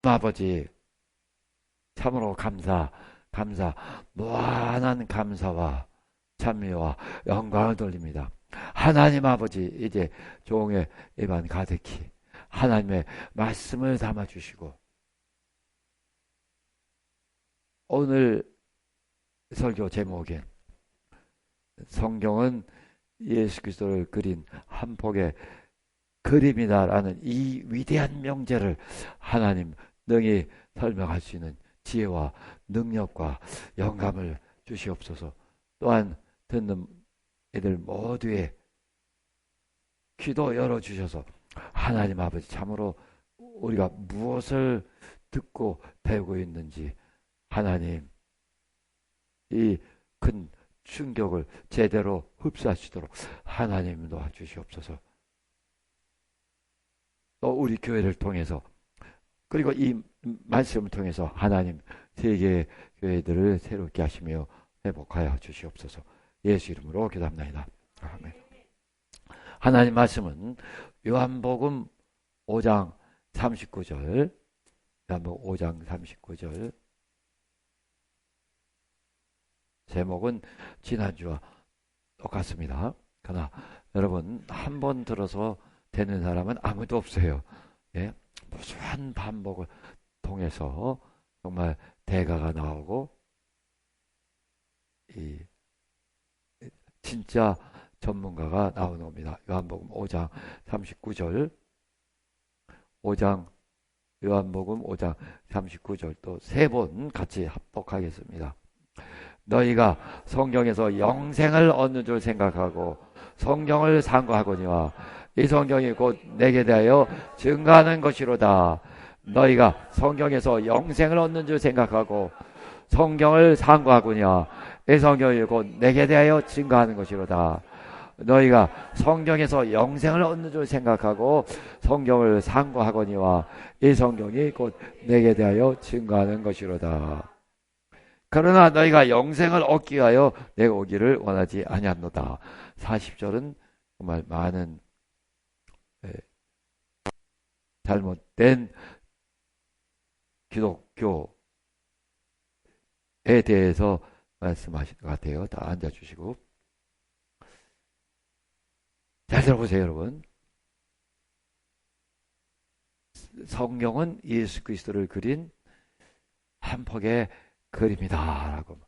아버지, 참으로 감사, 무한한 감사와 찬미와 영광을 돌립니다. 하나님 아버지, 이제 종의 입안 가득히 하나님의 말씀을 담아주시고, 오늘 설교 제목인 성경은 예수 그리스도를 그린 한 폭의 그림이다라는 이 위대한 명제를 하나님 능히 설명할 수 있는 지혜와 능력과 영감을 주시옵소서. 또한 듣는 이들 모두의 귀도 열어주셔서 하나님 아버지 참으로 우리가 무엇을 듣고 배우고 있는지 하나님 이 큰 충격을 제대로 흡수하시도록 하나님 도와주시옵소서. 또 우리 교회를 통해서 그리고 이 말씀을 통해서 하나님 세계 교회들을 새롭게 하시며 회복하여 주시옵소서. 예수 이름으로 기도합니다. 아멘. 하나님 말씀은 요한복음 5장 39절, 요한복음 5장 39절. 제목은 지난주와 똑같습니다. 그러나 여러분 한 번 들어서 되는 사람은 아무도 없어요. 예? 무수한 반복을 통해서 정말 대가가 나오고 이 진짜 전문가가 나오는 겁니다. 요한복음 5장 39절 5장 요한복음 5장 39절 또 세 번 같이 합독하겠습니다. 너희가 성경에서 영생을 얻는 줄 생각하고 성경을 상고하거니와 이 성경이 곧 내게 대하여 증거하는 것이로다. 너희가 성경에서 영생을 얻는 줄 생각하고 성경을 상고하거니와 이 성경이 곧 내게 대하여 증거하는 것이로다. 너희가 성경에서 영생을 얻는 줄 생각하고 성경을 상고하거니와 이 성경이 곧 내게 대하여 증거하는 것이로다. 그러나 너희가 영생을 얻기 위하여 내가 오기를 원하지 아니하노다. 40절은 정말 많은 잘못된 기독교에 대해서 말씀하신 것 같아요. 다 앉아주시고 잘 들어보세요, 여러분. 성경은 예수 그리스도를 그린 한 폭의 그림이다라고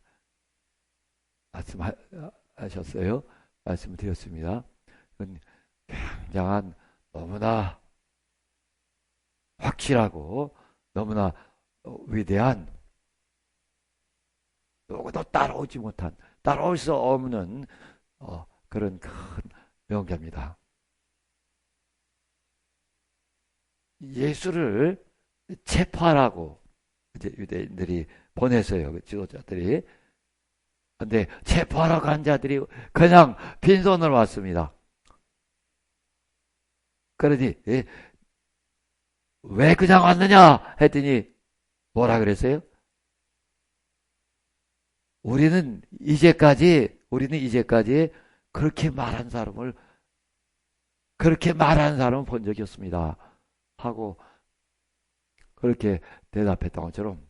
말씀하셨어요. 말씀을 드렸습니다. 굉장한 너무나 확실하고 너무나 위대한 누구도 따라오지 못한 따라올 수 없는 그런 큰 명제입니다. 예수를 체포하라고 이제 유대인들이 보냈어요. 지도자들이. 근데 체포하라고 한 자들이 그냥 빈손으로 왔습니다. 그러니 왜 그냥 왔느냐 했더니 뭐라 그랬어요? 우리는 이제까지 그렇게 말한 사람을 본 적이 없습니다. 하고 그렇게 대답했던 것처럼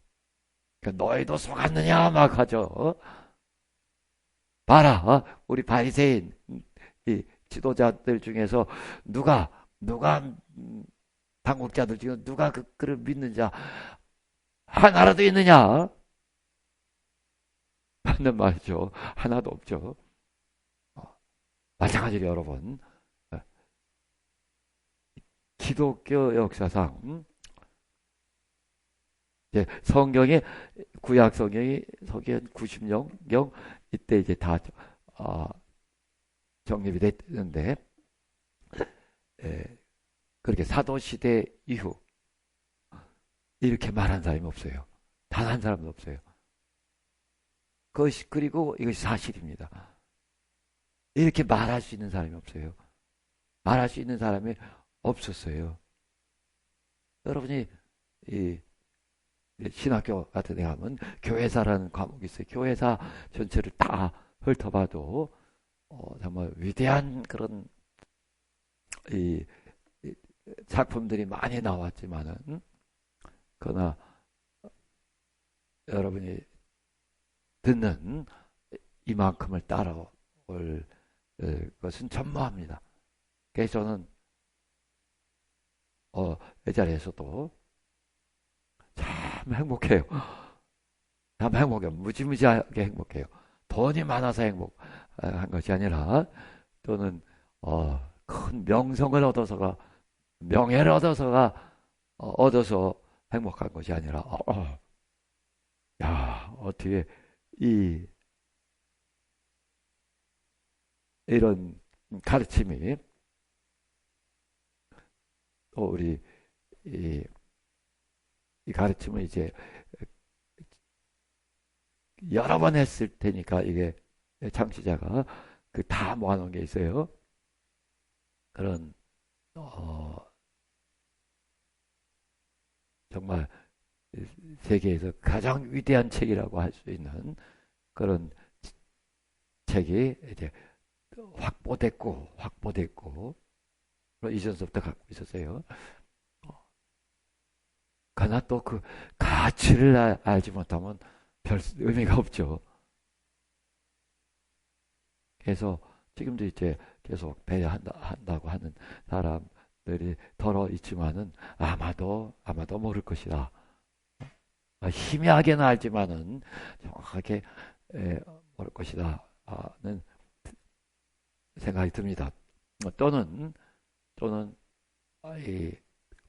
너희도 속았느냐 막 하죠. 봐라, 우리 바리새인 이 지도자들 중에서 누가 당국자들 중에 누가 그를 믿는 자 하나라도 있느냐? 맞는 말이죠. 하나도 없죠. 마찬가지로 여러분 기독교 역사상 성경이 구약 성경이 서기한 90년경 이때 이제 다 정립이 됐는데 그렇게 사도 시대 이후 이렇게 말한 사람이 없어요. 단 한 사람도 없어요. 그리고 이것이 사실입니다. 이렇게 말할 수 있는 사람이 없어요. 말할 수 있는 사람이 없었어요. 여러분이 이 신학교 같은 데 가면 교회사라는 과목이 있어요. 교회사 전체를 다 훑어봐도 정말 위대한 그런 이 작품들이 많이 나왔지만은 그러나 여러분이 듣는 이만큼을 따라올 것은 전무합니다. 그래서 저는 이 자리에서도 참 행복해요. 참 행복해요. 무지무지하게 행복해요. 돈이 많아서 행복한 것이 아니라 또는 큰 명성을 얻어서가 명예를 얻어서 행복한 것이 아니라 야 어떻게 이 이런 가르침이 또 우리 이, 이 가르침을 이제 여러 번 했을 테니까 이게 창시자가 그 다 모아놓은 게 있어요. 그런 정말 세계에서 가장 위대한 책이라고 할 수 있는 그런 책이 이제 확보됐고 이전서부터 갖고 있었어요. 그러나 또 그 가치를 알지 못하면 별 의미가 없죠. 그래서 지금도 이제 계속 배려한다고 하는 사람들이 덜어 있지만은 아마도 모를 것이다. 희미하게는 알지만은 정확하게 모를 것이다는 생각이 듭니다. 또는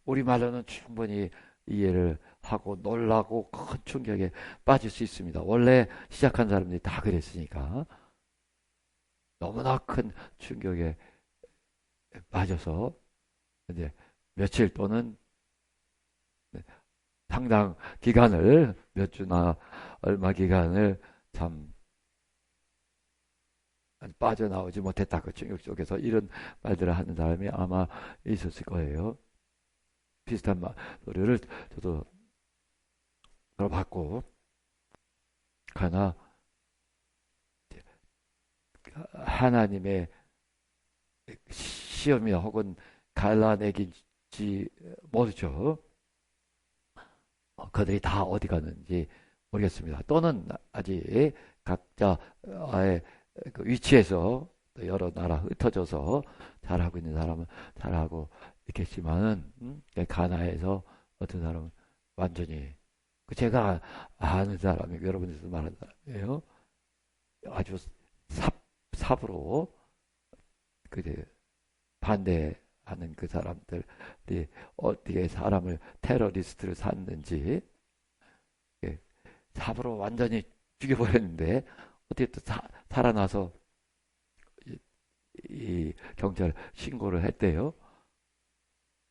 우리말로는 충분히 이해를 하고 놀라고 큰 충격에 빠질 수 있습니다. 원래 시작한 사람들이 다 그랬으니까 너무나 큰 충격에 빠져서 이제 며칠 또는 상당 기간을 몇 주나 얼마 기간을 참 빠져나오지 못했다. 그 충격 속에서 이런 말들을 하는 사람이 아마 있었을 거예요. 비슷한 소리를 저도 들어봤고, 그러나 하나님의 시험이나 혹은 갈라내긴지 모르죠. 그들이 다 어디 갔는지 모르겠습니다. 또는 아직 각자의 그 위치에서 여러 나라 흩어져서 잘하고 있는 사람은 잘하고 있겠지만은 가나에서 어떤 사람은 완전히 제가 아는 사람이 여러분께서 말하는 사람이에요. 아주 삽으로 그 반대하는 그 사람들이 어떻게 사람을 테러리스트를 샀는지 삽으로 완전히 죽여버렸는데 어떻게 또 살아나서 이 경찰 신고를 했대요.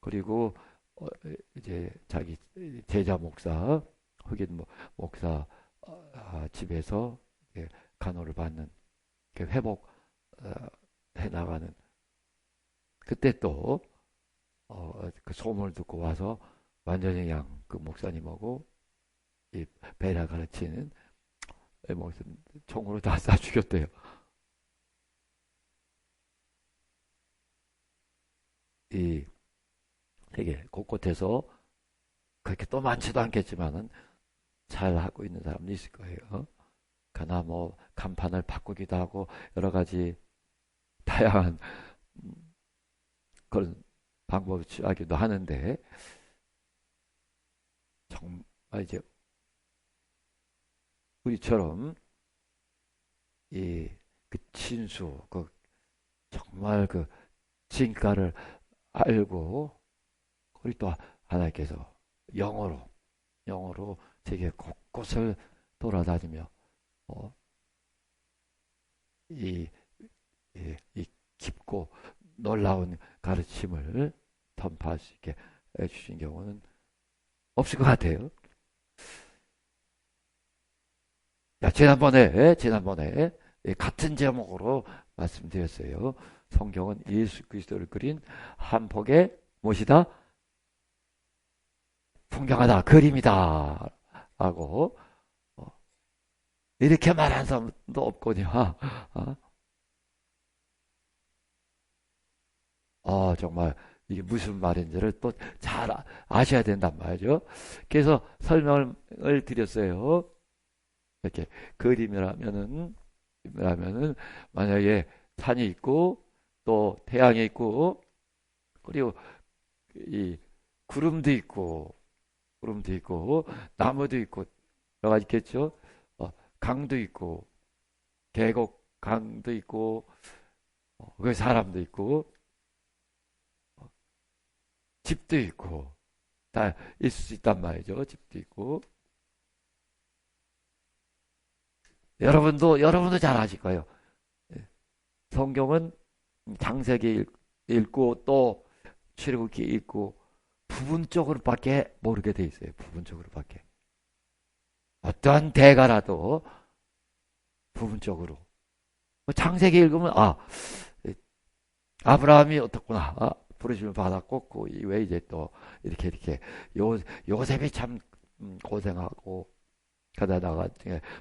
그리고 이제 자기 제자 목사 흑인 목사 집에서 간호를 받는 회복 해 나가는 그때 또 그 소문을 듣고 와서 완전히 그냥 그 목사님하고 이 베라 가르치는 목사 총으로 다 쏴 죽였대요. 이 세계 곳곳에서 그렇게 또 많지도 않겠지만은 잘 하고 있는 사람도 있을 거예요. 그러나 뭐 간판을 바꾸기도 하고 여러 가지 다양한 그런 방법을 취하기도 하는데 정말 이제 우리처럼 그 진수 정말 그 진가를 알고 우리 또 하나님께서 영어로 세계 곳곳을 돌아다니며 이 깊고 놀라운 가르침을 전파할 수 있게 해주신 경우는 없을 것 같아요. 지난번에 같은 제목으로 말씀드렸어요. 성경은 예수 그리스도를 그린 한 폭의 무엇이다? 풍경하다, 그림이다 하고 이렇게 말하는 사람도 없거든요. 정말 이게 무슨 말인지를 또 잘 아셔야 된단 말이죠. 그래서 설명을 드렸어요. 이렇게 그림이라면은 만약에 산이 있고 또 태양이 있고 그리고 이 구름도 있고 나무도 있고 여러 가지 있겠죠. 강도 있고 계곡 강도 있고 그 사람도 있고 집도 있고 다 있을 수 있단 말이죠. 집도 있고 여러분도 잘 아실 거예요. 예. 성경은 창세기 읽고 또 출애굽기 읽고 부분적으로밖에 모르게 돼 있어요. 부분적으로밖에. 어떠한 대가라도 부분적으로. 창세기 읽으면 아브라함이 어떻구나. 부르심을 받았고 그 이외에 이제 또 이렇게 요셉이 참 고생하고 가다가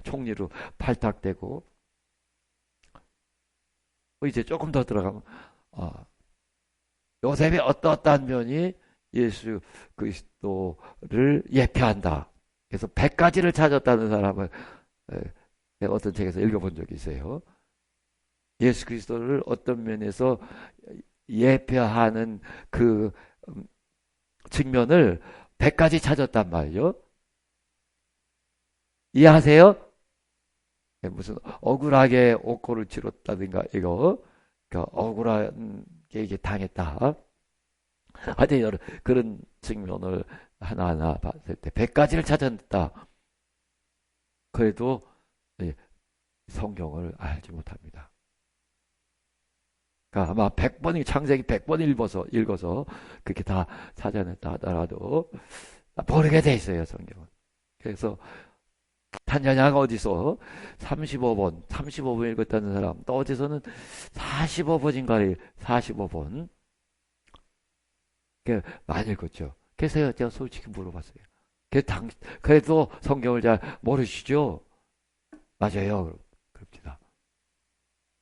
총리로 발탁되고 이제 조금 더 들어가면 요셉의 어떠한 면이 예수 그리스도를 예표한다. 그래서 100가지를 찾았다는 사람을 내가 어떤 책에서 읽어본 적이 있어요. 예수 그리스도를 어떤 면에서 예표하는 그 측면을 100가지 찾았단 말이죠. 이해하세요? 무슨 억울하게 옥고를 치렀다든가 이거 그러니까 억울하게 이게 당했다. 하여튼 그런 측면을 하나하나 봤을 때 100가지를 찾았다. 그래도 성경을 알지 못합니다. 그러니까 아마 100번이 창세기 100번 읽어서 그렇게 다 찾아냈다 하더라도 모르게 돼 있어요, 성경은. 그래서 탄자냐가 어디서 35번 읽었다는 사람, 또 어디서는 45번인가 45번 많이 읽었죠. 그래서 제가 솔직히 물어봤어요. 그래도 성경을 잘 모르시죠? 맞아요. 그럽니다.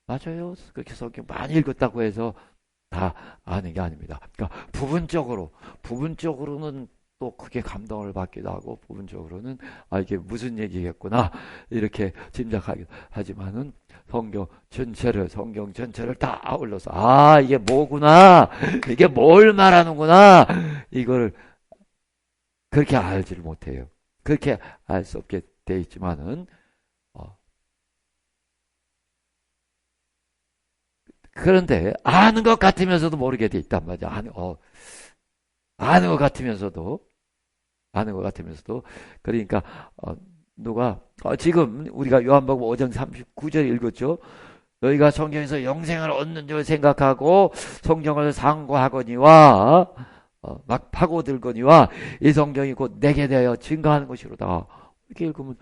맞아요. 그렇게 성경 많이 읽었다고 해서 다 아는 게 아닙니다. 그러니까 부분적으로는 또 크게 감동을 받기도 하고 부분적으로는 이게 무슨 얘기겠구나 이렇게 짐작하기도 하지만은 성경 전체를 다 아울러서 이게 뭐구나 이게 뭘 말하는구나 이걸 그렇게 알지를 못해요. 그렇게 알 수 없게 돼 있지만은 그런데 아는 것 같으면서도 모르게 돼 있단 말이야. 아는 것 같으면서도 그러니까 누가 지금 우리가 요한복음 5장 39절 읽었죠. 너희가 성경에서 영생을 얻는 줄 생각하고 성경을 상고하거니와 막 파고들거니와 이 성경이 곧 내게 대하여 증거하는 것이로다. 이렇게 읽으면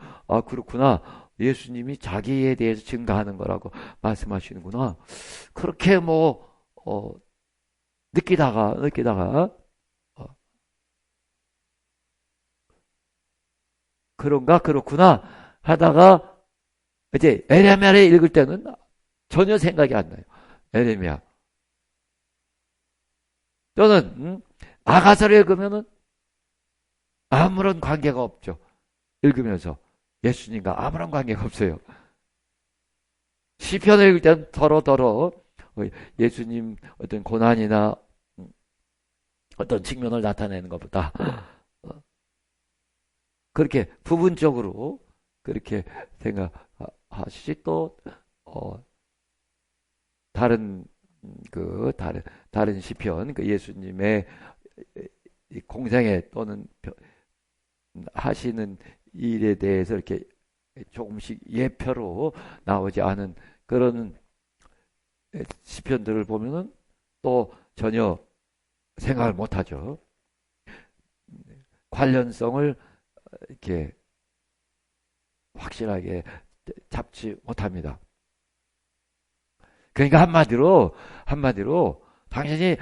그렇구나. 예수님이 자기에 대해서 증거하는 거라고 말씀하시는구나. 그렇게 느끼다가 그렇구나 하다가 이제 에레미야를 읽을 때는 전혀 생각이 안 나요. 에레미야. 또는 아가서를 읽으면은 아무런 관계가 없죠. 읽으면서 예수님과 아무런 관계가 없어요. 시편을 읽을 때는 더러 예수님 어떤 고난이나 어떤 측면을 나타내는 것보다 그렇게 부분적으로 그렇게 생각하시지 또 다른 다른 시편 예수님의 공생애 또는 하시는 일에 대해서 이렇게 조금씩 예표로 나오지 않은 그런 시편들을 보면은 또 전혀 생각을 못하죠. 관련성을 이렇게 확실하게 잡지 못합니다. 그러니까 한마디로 당신이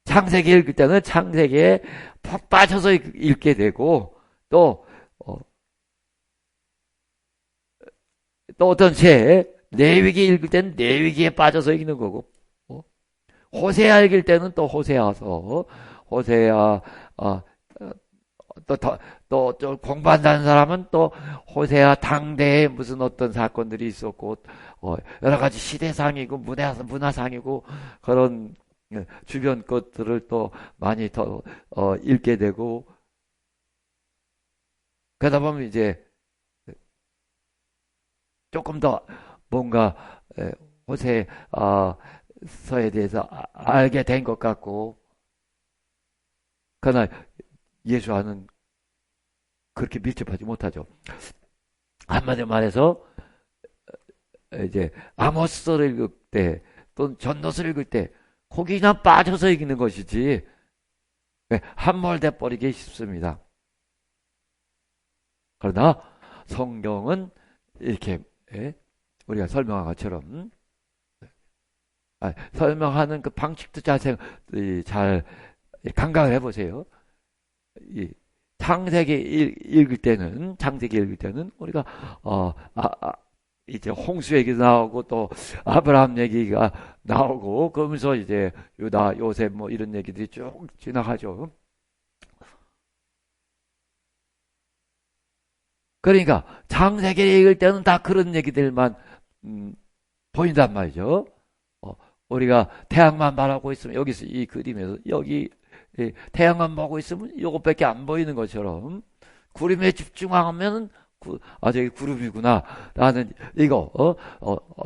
창세기 읽을 때는 창세기에 푹 빠져서 읽게 되고 또 어떤 책 레위기 읽을 때는 레위기에 빠져서 읽는 거고 호세아 읽을 때는 또 호세아서, 호세아, 어, 또 공부한다는 사람은 또 호세아 당대에 무슨 어떤 사건들이 있었고, 여러 가지 시대상이고, 문화상이고, 그런 주변 것들을 또 많이 더, 읽게 되고, 그러다 보면 이제 조금 더 뭔가, 호세, 서에 대해서 알게 된 것 같고, 그러나 예수와는 그렇게 밀접하지 못하죠. 한마디로 말해서 이제 아모스를 읽을 때 또는 전도서를 읽을 때 거기 그냥 빠져서 읽는 것이지 함몰돼 버리기 쉽습니다. 그러나 성경은 이렇게 우리가 설명한 것처럼 설명하는 그 방식도 잘 감각을 해보세요. 이 창세기 읽을 때는 우리가 이제 홍수 얘기도 나오고 또 아브라함 얘기가 나오고 그러면서 이제 유다, 요셉 뭐 이런 얘기들이 쭉 지나가죠. 그러니까 창세기 읽을 때는 다 그런 얘기들만 보인단 말이죠. 어, 우리가 태양만 바라고 있으면 여기서 이 그림에서 여기 태양만 보고 있으면 요것밖에 안 보이는 것처럼 구름에 집중하면 저기 구름이구나. 나는 이거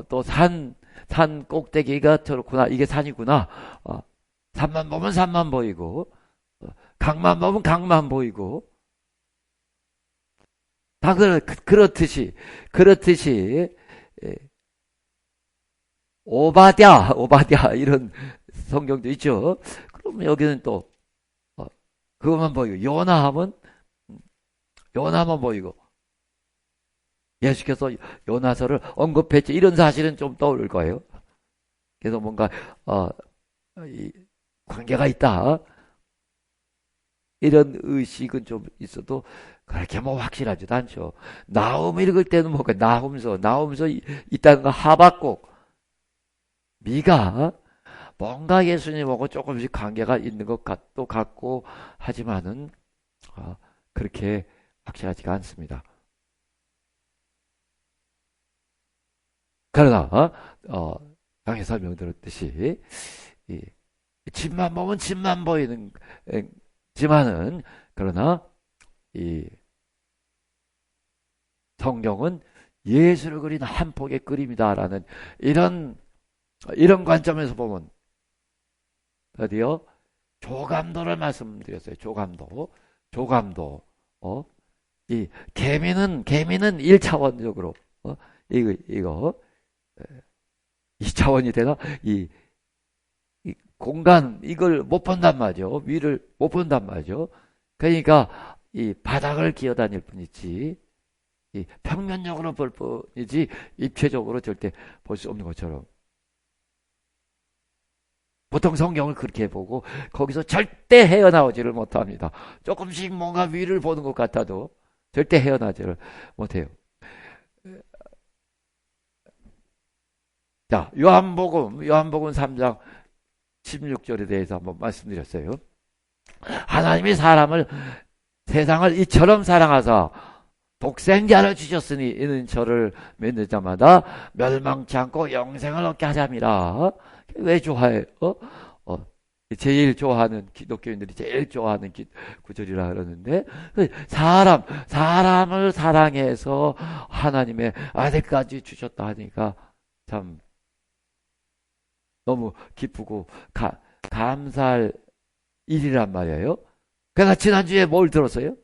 또 산 꼭대기가 저렇구나. 이게 산이구나. 산만 보면 산만 보이고 강만 보면 강만 보이고 다 그렇듯이 예, 오바댜 이런 성경도 있죠. 그러면 여기는 또 그것만 보이고 요나만 보이고 예수께서 요나서를 언급했지 이런 사실은 좀 떠오를 거예요. 그래서 뭔가 이 관계가 있다 이런 의식은 좀 있어도 그렇게 뭐 확실하지도 않죠. 나훔 읽을 때는 뭔가 나훔서 있다는 거 하박국 미가 뭔가 예수님하고 조금씩 관계가 있는 것 같도 같고 하지만은 그렇게 확실하지가 않습니다. 그러나 강의 설명드렸듯이 이 집만 보면 집만 보이는 지만은 그러나 이 성경은 예수를 그린 한 폭의 그림이다라는 이런 관점에서 보면 드디어 조감도를 말씀드렸어요. 조감도. 이 개미는 1차원적으로 이거 2차원이 되나? 이 공간 이걸 못 본단 말이죠. 위를 못 본단 말이죠. 그러니까 이 바닥을 기어다닐 뿐이지 이 평면적으로 볼 뿐이지 입체적으로 절대 볼 수 없는 것처럼 보통 성경을 그렇게 보고 거기서 절대 헤어나오지를 못합니다. 조금씩 뭔가 위를 보는 것 같아도 절대 헤어나지를 못해요. 자, 요한복음 3장 16절에 대해서 한번 말씀드렸어요. 하나님이 세상을 이처럼 사랑하사 독생자를 주셨으니 이는 저를 믿는 자마다 멸망치 않고 영생을 얻게 하자미라. 왜 좋아해요? 제일 좋아하는 기독교인들이 제일 좋아하는 구절이라 그러는데 사람을 사랑해서 하나님의 아들까지 주셨다 하니까 참 너무 기쁘고 감사할 일이란 말이에요. 그러나 지난주에 뭘 들었어요?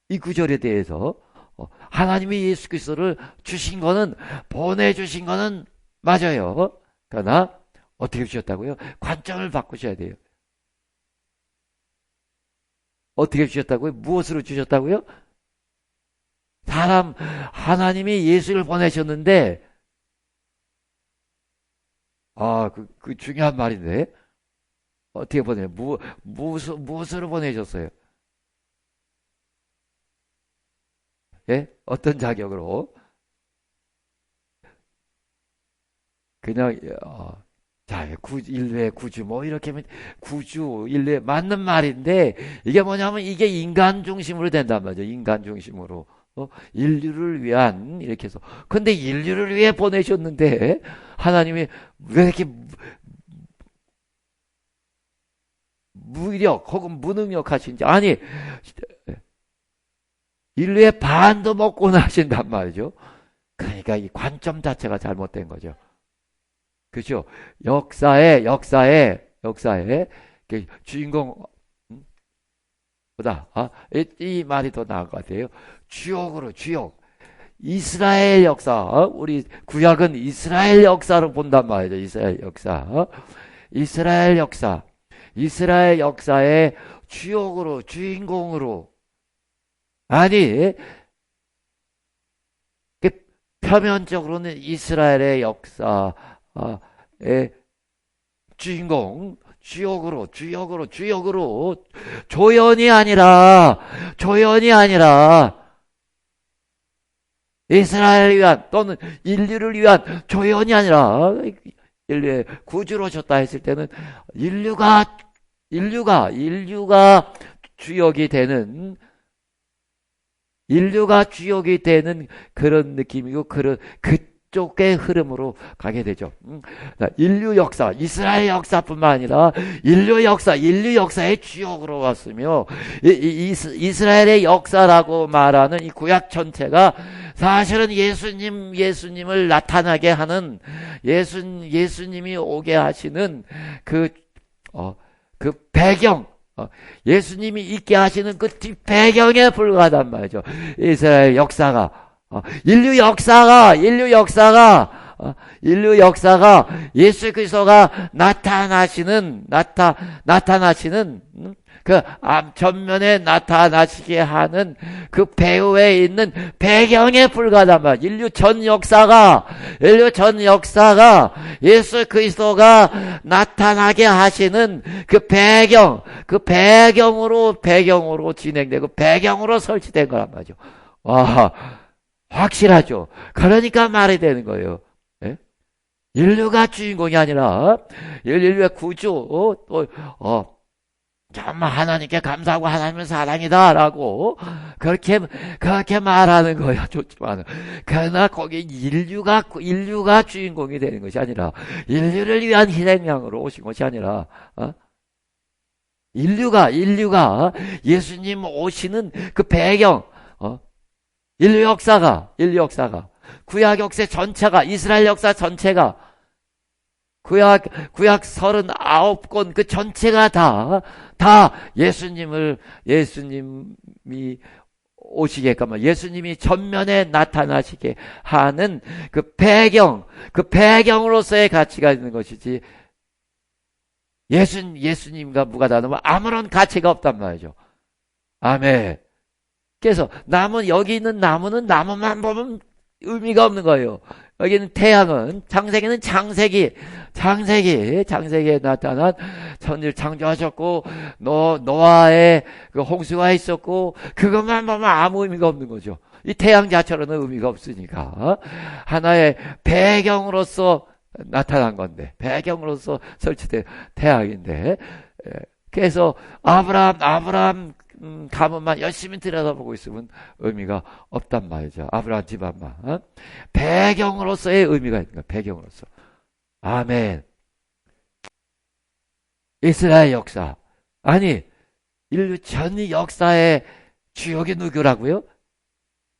이 구절에 대해서 하나님이 예수 그리스도를 보내주신 거는 맞아요. 그러나 어떻게 주셨다고요? 관점을 바꾸셔야 돼요. 어떻게 주셨다고요? 무엇으로 주셨다고요? 하나님이 예수를 보내셨는데 그 중요한 말인데 어떻게 무엇으로 보내셨어요? 예? 어떤 자격으로? 그냥 자, 인류의 구주, 뭐, 이렇게 하면 구주, 인류의 맞는 말인데, 이게 뭐냐면, 이게 인간 중심으로 된단 말이죠. 인간 중심으로. 인류를 위한, 이렇게 해서. 근데 인류를 위해 보내셨는데, 하나님이 왜 이렇게 무력 혹은 무능력 하신지. 아니, 인류의 반도 먹고는 하신단 말이죠. 그러니까 이 관점 자체가 잘못된 거죠. 그죠? 역사의 주인공, 보다, 이 말이 더 나을 것 같아요. 주역. 이스라엘 역사, 우리 구약은 이스라엘 역사로 본단 말이죠. 이스라엘 역사. 이스라엘 역사의 주인공으로. 아니, 표면적으로는 이스라엘의 역사의 주인공, 주역으로 조연이 아니라 이스라엘을 위한 또는 인류를 위한 조연이 아니라 인류의 구주로 오셨다 했을 때는 인류가 주역이 되는 그런 느낌이고 그쪽의 흐름으로 가게 되죠. 인류 역사, 이스라엘 역사뿐만 아니라 인류 역사의 주역으로 왔으며 이스라엘의 역사라고 말하는 이 구약 전체가 사실은 예수님을 나타나게 하는 예수님이 오게 하시는 그 배경, 예수님이 있게 하시는 그 뒷배경에 불과하단 말이죠. 이스라엘 역사가, 인류 역사가 예수 그리스도가 나타나시는 그 전면에 나타나시게 하는 그 배후에 있는 배경에 불과하단 말이에요. 인류 전 역사가 예수 그리스도가 나타나게 하시는 그 배경으로 진행되고 배경으로 설치된 거란 말이죠. 와, 확실하죠. 그러니까 말이 되는 거예요. 예? 인류가 주인공이 아니라 인류의 구주, 정말 하나님께 감사하고 하나님은 사랑이다라고 그렇게 말하는 거예요. 좋지만 그러나 거기 인류가 주인공이 되는 것이 아니라 인류를 위한 희생양으로 오신 것이 아니라 인류가 예수님 오시는 그 배경, 인류 역사가 구약 역사 전체가 이스라엘 역사 전체가 구약 39권 그 전체가 다 예수님이 오시게끔 예수님이 전면에 나타나시게 하는 그 배경으로서의 가치가 있는 것이지 예수님과 무관하면 아무런 가치가 없단 말이죠. 아멘. 그래서 여기 있는 나무는 나무만 보면 의미가 없는 거예요. 여기는 태양은 창세기에 나타난 천지를 창조하셨고 노아의 그 홍수가 있었고 그것만 보면 아무 의미가 없는 거죠. 이 태양 자체로는 의미가 없으니까 하나의 배경으로서 나타난 건데 배경으로서 설치된 태양인데 그래서 아브라함 가문만 열심히 들여다보고 있으면 의미가 없단 말이죠. 아브라함 집안만 배경으로서의 의미가 있는 거예요. 배경으로서. 아멘. 이스라엘 역사, 아니 인류 전 역사의 주역이 누구라고요?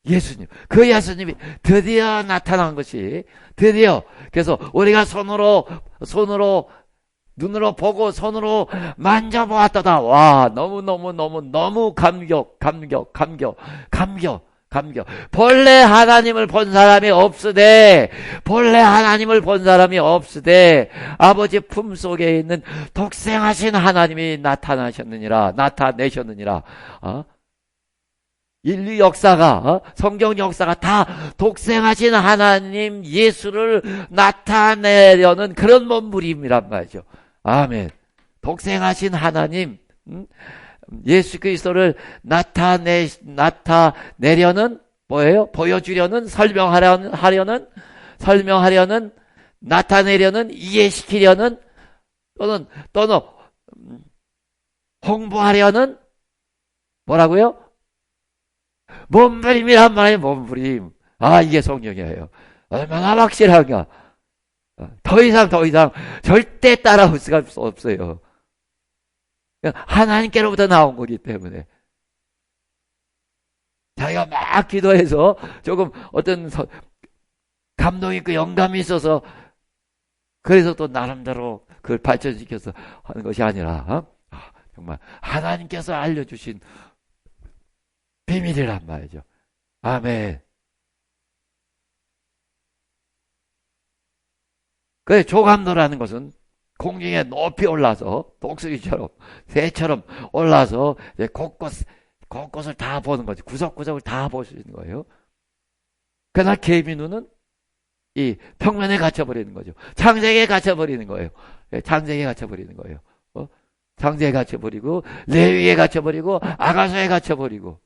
예수님. 그 예수님이 드디어 나타난 것이 그래서 우리가 눈으로 보고 손으로 만져보았다. 와, 너무 감격. 본래 하나님을 본 사람이 없으되 아버지 품속에 있는 독생하신 하나님이 나타내셨느니라. 인류 역사가 성경 역사가 다 독생하신 하나님 예수를 나타내려는 그런 몸부림이란 말이죠. 아멘. 독생하신 하나님 예수 그리스도를 나타내려는 뭐예요? 보여주려는 설명하려는 나타내려는, 이해시키려는, 또는 홍보하려는, 뭐라고요? 몸부림이란 말이에요, 몸부림. 아, 이게 성령이에요. 얼마나 확실한가. 더 이상 절대 따라올 수가 없어요. 하나님께로부터 나온 거기 때문에. 자기가 막 기도해서 조금 어떤 감동 있고 영감이 있어서 그래서 또 나름대로 그걸 발전시켜서 하는 것이 아니라 정말 하나님께서 알려주신 비밀이란 말이죠. 아멘. 그 조감도라는 것은 공중에 높이 올라서 독수리처럼 새처럼 올라서 곳곳을 다 보는 거지. 구석구석을 다 볼 수 있는 거예요. 그러나 개미눈은 이 평면에 갇혀버리는 거죠. 창세기에 갇혀버리는 거예요. 창세기에 갇혀버리는 거예요. 창세기에 갇혀버리고 레위기에 갇혀버리고 아가서에 갇혀버리고.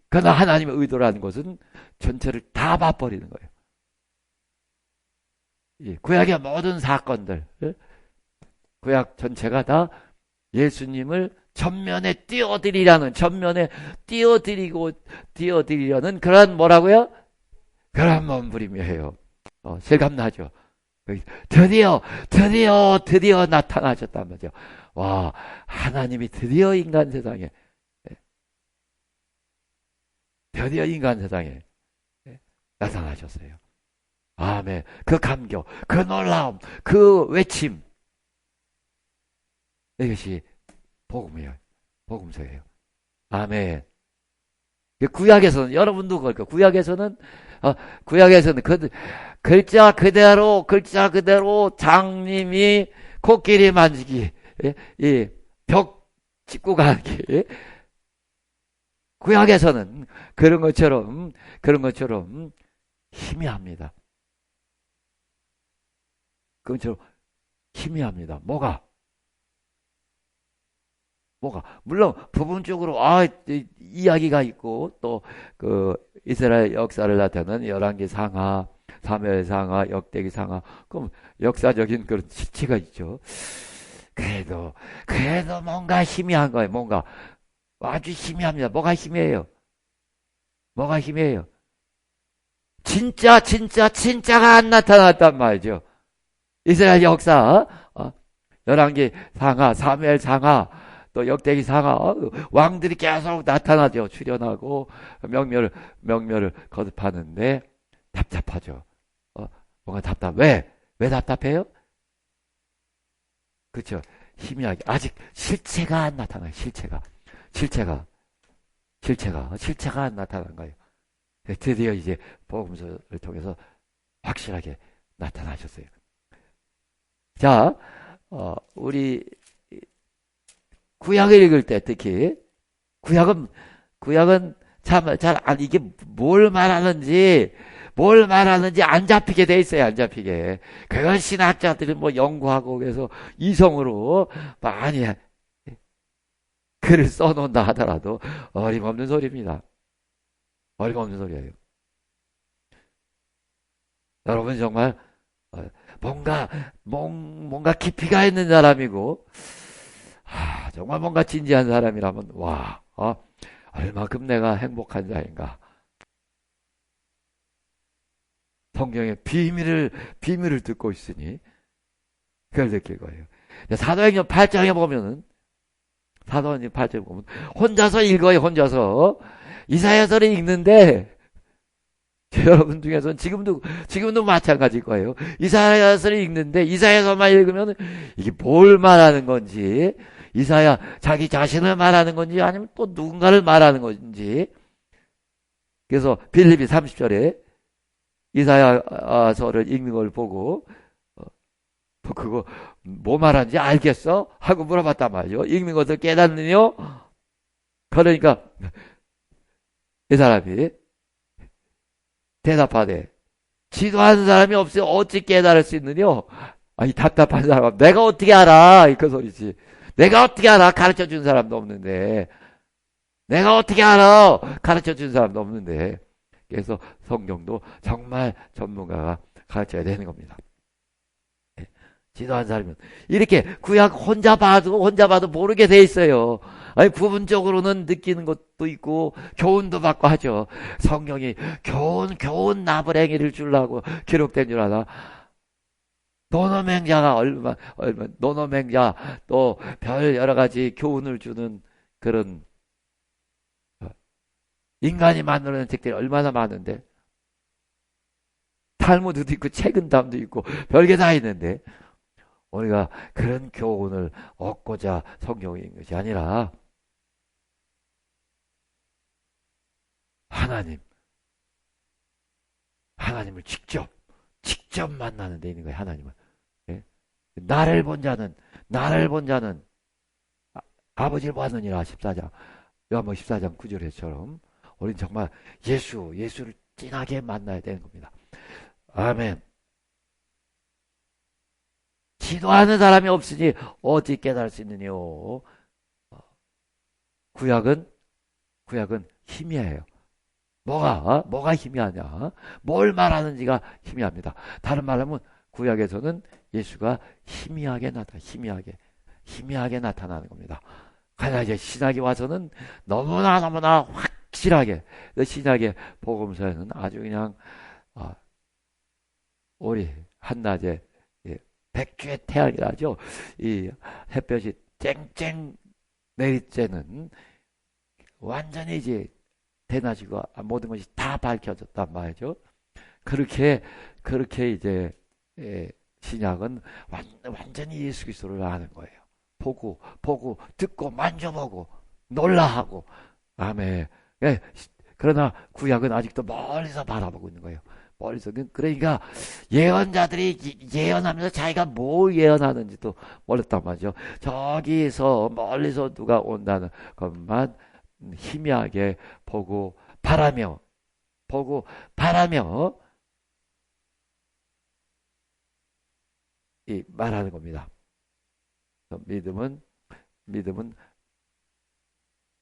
그러나 하나님의 의도라는 것은 전체를 다 봐버리는 거예요. 구약의 모든 사건들, 구약 전체가 다 예수님을 전면에 띄워드리려는 그런 뭐라고요? 그런 몸부림이에요. 실감나죠? 드디어 나타나셨단 말이죠. 와, 하나님이 드디어 인간 세상에 나타나셨어요. 아멘. 그 감격, 그 놀라움, 그 외침. 이것이 복음이에요. 복음서예요. 아멘. 구약에서는, 여러분도 그럴 거예요. 구약에서는 글자 그대로 장님이 코끼리 만지기, 벽 짚고 가기. 구약에서는 그런 것처럼 희미합니다. 그것처럼 희미합니다. 뭐가? 물론 부분적으로 이야기가 있고 또 그 이스라엘 역사를 나타내는 열왕기 상하, 사무엘 상하, 역대기 상하, 그럼 역사적인 그런 실체가 있죠. 그래도 뭔가 희미한 거예요. 뭔가 아주 희미합니다. 뭐가 희미해요? 진짜가 안 나타났단 말이죠. 이스라엘 역사, 열왕기 상하, 사무엘 상하, 또 역대기 상하, 왕들이 계속 나타나죠. 출현하고 명멸을 거듭하는데 답답하죠. 뭔가 왜 답답해요? 그렇죠. 희미하게 아직 실체가 안 나타나요. 실체가 안 나타난 거예요. 드디어 이제 복음서를 통해서 확실하게 나타나셨어요. 자, 우리 구약을 읽을 때 특히 구약은 참 이게 뭘 말하는지 안 잡히게 돼 있어요. 안 잡히게. 그걸 신학자들이 뭐 연구하고 그래서 이성으로 많이 글을 써놓는다 하더라도 어림없는 소리입니다. 어림없는 소리예요. 여러분 정말 뭔가 깊이가 있는 사람이고 정말 뭔가 진지한 사람이라면 얼마큼 내가 행복한 자인가. 성경의 비밀을 듣고 있으니 그걸 느낄 거예요. 사도행전 8장에 보면 혼자서 읽어요. 혼자서 이사야서를 읽는데 여러분 중에서는 지금도 마찬가지일 거예요. 이사야서를 읽는데 이사야서만 읽으면 이게 뭘 말하는 건지, 이사야 자기 자신을 말하는 건지 아니면 또 누군가를 말하는 건지. 그래서 빌립이 30절에 이사야서를 읽는 걸 보고 그거 뭐 말하는지 알겠어? 하고 물어봤단 말이죠. 읽는 것을 깨닫느냐? 그러니까 이 사람이 대답하되 지도하는 사람이 없으면 어찌 깨달을 수 있느냐? 이 답답한 사람, 내가 어떻게 알아? 그 소리지. 내가 어떻게 알아? 가르쳐 준 사람도 없는데. 내가 어떻게 알아? 가르쳐 준 사람도 없는데. 그래서 성경도 정말 전문가가 가르쳐야 되는 겁니다. 지도한 사람은 이렇게 구약 혼자 봐도 모르게 돼 있어요. 아니 부분적으로는 느끼는 것도 있고 교훈도 받고 하죠. 성경이 교훈 나부랭이를 주려고 기록된 줄 알아. 노노맹자가 얼마 노노맹자 또 별 여러 가지 교훈을 주는 그런 인간이 만들어낸 책들이 얼마나 많은데 탈무드도 있고 책은담도 있고 별게 다 있는데 우리가 그런 교훈을 얻고자 성경이 있는 것이 아니라 하나님을 직접 만나는 데 있는 거예요. 하나님을. 예? 나를 본 자는 아버지를 보았느니라 14장 요한복음 14장 9절에처럼 우리는 정말 예수를 진하게 만나야 되는 겁니다. 아멘. 지도하는 사람이 없으니 어찌 깨달을 수 있느뇨. 구약은 희미해요. 뭐가 희미하냐? 뭘 말하는지가 희미합니다. 다른 말로 하면 구약에서는 예수가 희미하게 나타나는 겁니다. 그러나 이제 신약에 와서는 너무나 확실하게 신약의 복음서에는 아주 그냥 우리 한낮에 백주의 태양이라죠. 이 햇볕이 쨍쨍 내릴 때는 완전히 이제 대낮이고 모든 것이 다 밝혀졌단 말이죠. 그렇게 이제 신약은 완전히 예수 그리스도를 아는 거예요. 보고 듣고 만져보고 놀라하고 아멘. 그러나 구약은 아직도 멀리서 바라보고 있는 거예요. 멀리서. 그러니까 예언자들이 예언하면서 자기가 뭘 예언하는지도 몰랐단 말이죠. 저기서 멀리서 누가 온다는 것만 희미하게 보고 바라며 말하는 겁니다. 믿음은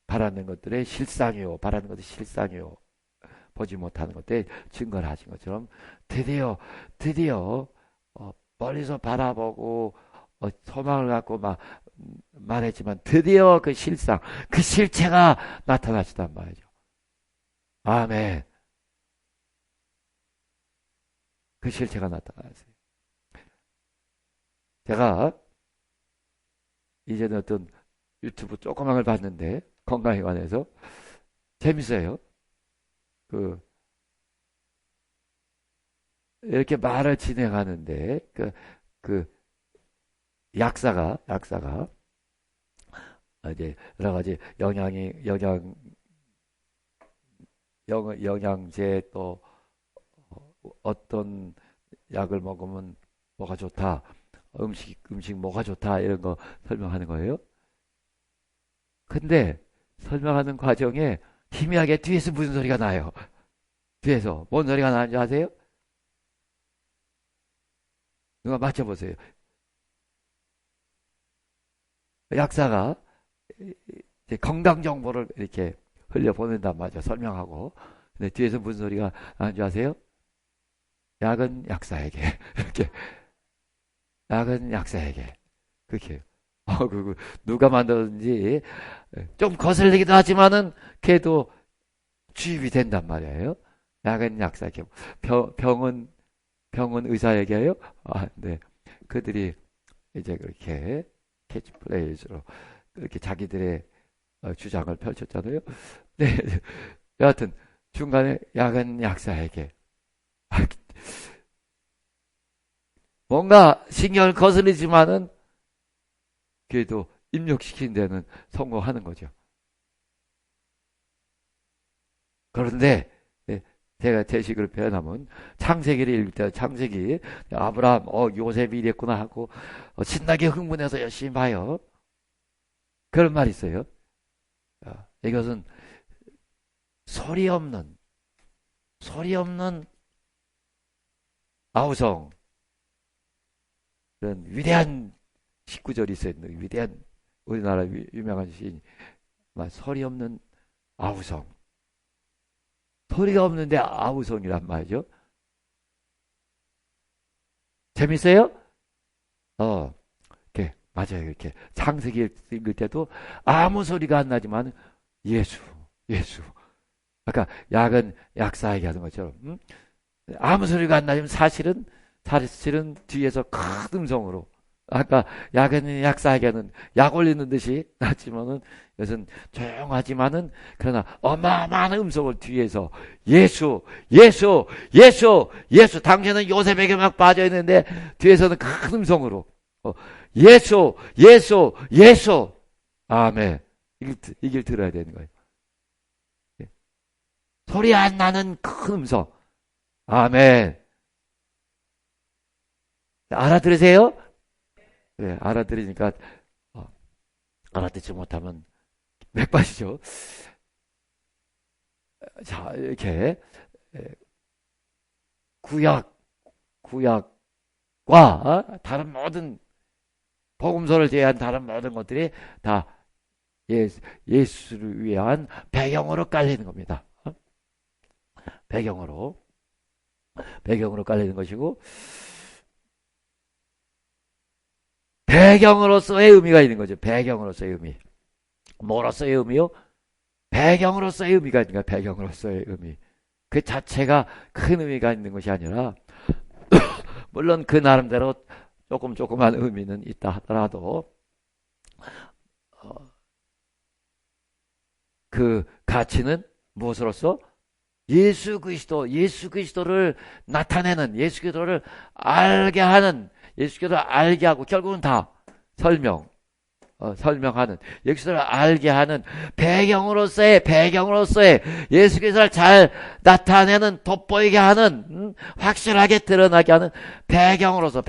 바라는 것들의 실상이요. 보지 못하는 것들의 증거를 하신 것처럼 드디어 멀리서 바라보고 소망을 갖고 말했지만 드디어 그 실체가 나타나시단 말이죠. 아멘. 그 실체가 나타났어요. 제가 이제는 어떤 유튜브 조그만 걸 봤는데 건강에 관해서 재밌어요. 이렇게 말을 진행하는데 그 약사가 이제 여러 가지 영양제 또 어떤 약을 먹으면 뭐가 좋다, 음식 뭐가 좋다 이런 거 설명하는 거예요. 근데 설명하는 과정에 희미하게 뒤에서 무슨 소리가 나요? 뒤에서 뭔 소리가 나는지 아세요? 누가 맞춰보세요. 약사가 이제 건강 정보를 이렇게 흘려보낸단 말이죠. 설명하고. 근데 뒤에서 무슨 소리가 나는지 아세요? 약은 약사에게. 이렇게. 약은 약사에게. 그렇게. 누가 만들었는지 좀 거슬리기도 하지만은 걔도 주입이 된단 말이에요. 약은 약사에게. 병은 의사에게요? 네. 그들이 이제 그렇게 캐치프레이즈로 그렇게 자기들의 주장을 펼쳤잖아요. 네. 여하튼 중간에 약은 약사에게 뭔가 신경을 거슬리지만은 그래도 입력시키는 데는 성공하는 거죠. 그런데 제가 제 식으로 표현하면 창세기를 읽을 때 창세기 아브라함 요셉이 이랬구나 하고 신나게 흥분해서 열심히 봐요. 그런 말이 있어요. 이것은 소리 없는 아우성 그런 위대한 19절이 있어요. 위대한 우리나라 유명한 시인 소리 없는 아우성 소리가 없는데 아무성이란 말이죠. 재밌어요? 이렇게, 맞아요. 이렇게. 창세기 읽을 때도 아무 소리가 안 나지만 예수, 예수. 아까 약은 약사에게 하는 것처럼, 아무 소리가 안 나지만 사실은 뒤에서 큰 음성으로. 아까 약은 약사에게는 약 올리는 듯이 났지만은 이것은 조용하지만은 그러나 어마어마한 음성을 뒤에서 예수, 예수, 예수, 예수. 당신은 요셉에게 막 빠져 있는데 뒤에서는 큰 음성으로 예수, 예수, 예수. 아멘. 이길 들어야 되는 거예요. 소리 안 나는 큰 음성. 아멘. 알아들으세요? 그래, 알아들으니까 알아듣지 못하면 맥박이죠. 자, 이렇게 구약, 구약과 다른 모든 복음서를 제외한 다른 모든 것들이 다 예수를 위한 배경으로 깔리는 겁니다. 배경으로 깔리는 것이고 배경으로서의 의미가 있는 거죠. 배경으로서의 의미. 뭐로서의 의미요? 배경으로서의 의미가 있는 거야. 배경으로서의 의미. 그 자체가 큰 의미가 있는 것이 아니라 물론 그 나름대로 조그만 의미는 있다 하더라도 그 가치는 무엇으로서? 예수 그리스도를 나타내는, 예수 그리스도를 알게 하는, 예수 그리스도를 알게 하고 결국은 다 설명하는, 예수 그리스도를 알게 하는 배경으로서의 예수 그리스도를 잘 나타내는, 돋보이게 하는, 확실하게 드러나게 하는 배경으로서의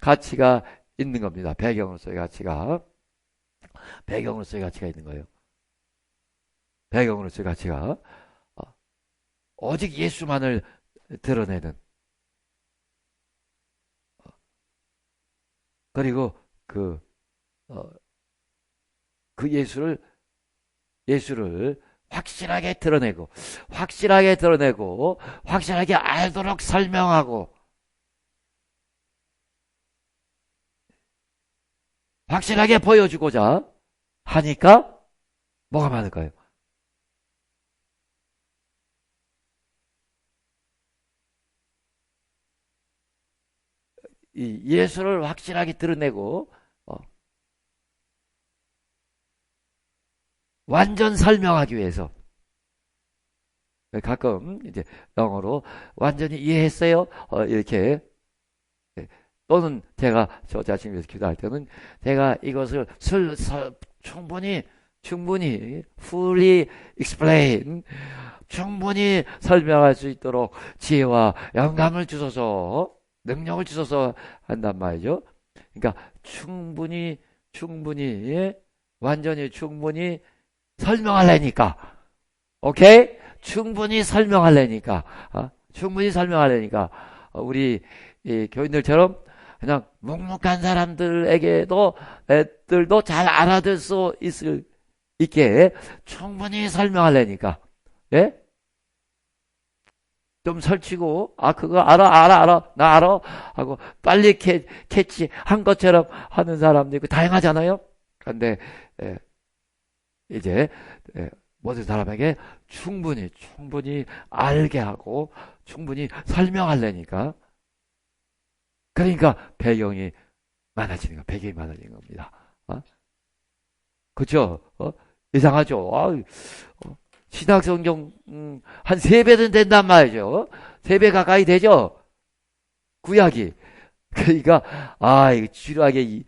가치가 있는 겁니다. 배경으로서의 가치가 있는 거예요. 배경으로서의 가치가 오직 예수만을 드러내는, 그리고 그 예수를 확실하게 드러내고 확실하게 알도록 설명하고 확실하게 보여주고자 하니까 뭐가 많을까요? 이 예수를 확실하게 드러내고 완전 설명하기 위해서 가끔 이제 영어로 완전히 이해했어요? 이렇게 또는 제가 저 자신을 위해서 기도할 때는 제가 이것을 충분히 fully explain 충분히 설명할 수 있도록 지혜와 영감을 주소서 능력을 주소서 한단 말이죠. 그러니까 완전히 충분히 설명하려니까 오케이? 충분히 설명하려니까 우리 교인들처럼 그냥 묵묵한 사람들에게도 애들도 잘 알아들 수 있게 충분히 설명하려니까 예? 좀 설치고 그거 알아 나 알아 하고 빨리 캐치한 것처럼 하는 사람도 있고 다양하잖아요. 그런데 이제 모든 사람에게 충분히 알게 하고 충분히 설명하려니까 그러니까 배경이 많아지는 겁니다. 그렇죠? 이상하죠? 신약성경 한 3배는 된단 말이죠. 3배 가까이 되죠? 구약이. 그러니까 이거 지루하게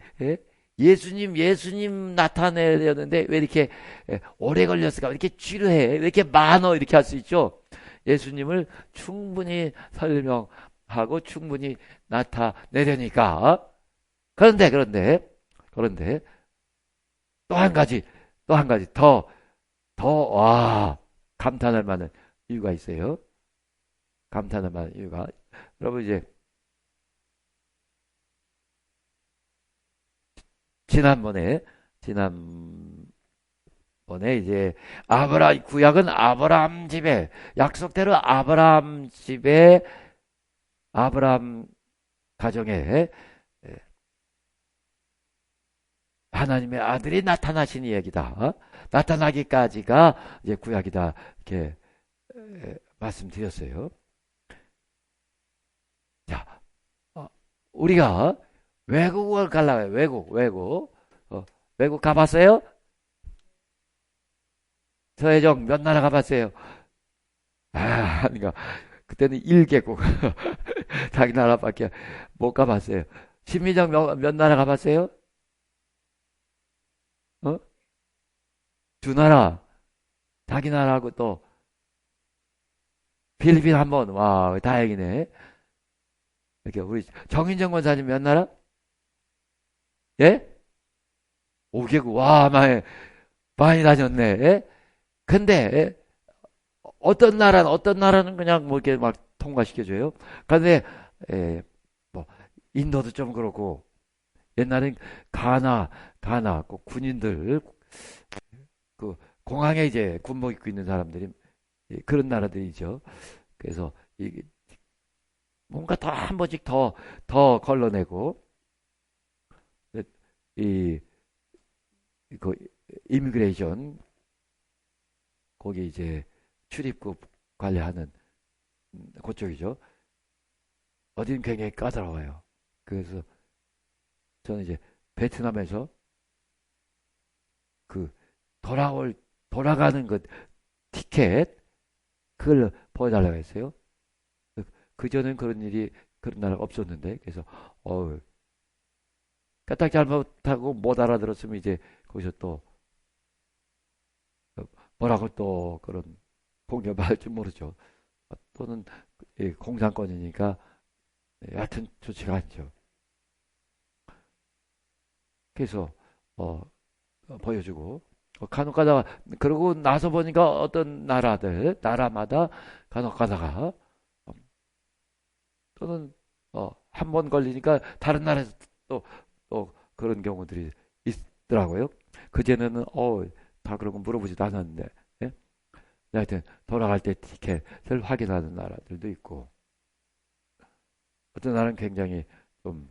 예수님 나타내려는데 왜 이렇게 오래 걸렸을까? 왜 이렇게 지루해? 왜 이렇게 많어? 이렇게 할 수 있죠? 예수님을 충분히 설명하고 충분히 나타내려니까. 그런데 또 한 가지 감탄할 만한 이유가 있어요. 감탄할 만한 이유가. 여러분 이제 지난번에 번에 이제 구약은 아브라함 집에 약속대로 아브라함 집에 아브라함 가정에 하나님의 아들이 나타나신 이야기다. 나타나기까지가 이제 구약이다. 이렇게 말씀드렸어요. 자, 우리가 외국을 가려고 해요. 외국 가봤어요? 서혜정 몇 나라 가봤어요? 그러니까 그때는 1개국 자기 나라밖에 못 가봤어요. 신미정 몇 나라 가봤어요? 어? 2나라. 자기 나라하고 또 필리핀 한 번. 와, 다행이네. 이렇게 우리 정인정 권사님 몇 나라? 예? 5개국. 와, 많이 다녔네. 예? 근데 어떤 나라는 그냥 뭐 이렇게 막 통과시켜줘요. 근데 뭐 인도도 좀 그렇고 옛날엔 가나 그 군인들 그 공항에 이제 군복 입고 있는 사람들이 그런 나라들이죠. 그래서 이 뭔가 더 한 번씩 더 걸러내고 이 그 이미그레이션 거기 이제 출입국 관리하는 그쪽이죠. 어딘 굉장히 까다로워요. 그래서 저는 이제 베트남에서 그 돌아가는 그 티켓 그걸 보여달라고 했어요. 그전엔 그런 나라가 없었는데 그래서 까딱 잘못하고 못 알아들었으면 이제 거기서 또 뭐라고 또 그런 공격할 줄 모르죠. 또는 공산권이니까 하여튼 좋지가 않죠. 그래서 어, 보여주고 간혹 가다가 그러고 나서 보니까 어떤 나라마다 간혹 가다가 또는 한 번 걸리니까 다른 나라에서 또 그런 경우들이 있더라고요. 그전에는 다 그런 거 물어보지도 않았는데 예? 하여튼 돌아갈 때 티켓을 확인하는 나라들도 있고 어떤 나라는 굉장히 좀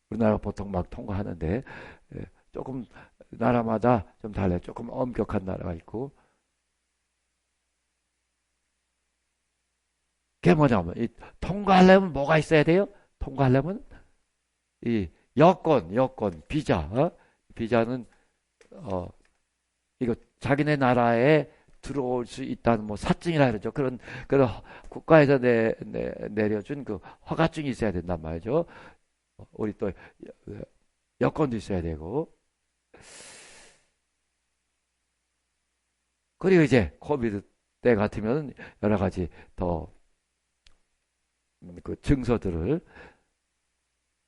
우리나라 보통 막 통과하는데 조금 나라마다 좀 달라요. 조금 엄격한 나라가 있고 그게 뭐냐면 통과하려면 뭐가 있어야 돼요? 통과하려면 이 여권, 비자, 비자는 어, 이거 자기네 나라에 들어올 수 있다는 뭐 사증이라 그러죠. 그런 국가에서 내려준 그 허가증이 있어야 된단 말이죠. 우리 또 여권도 있어야 되고. 그리고 이제 코비드 때 같으면 여러 가지 더 그 증서들을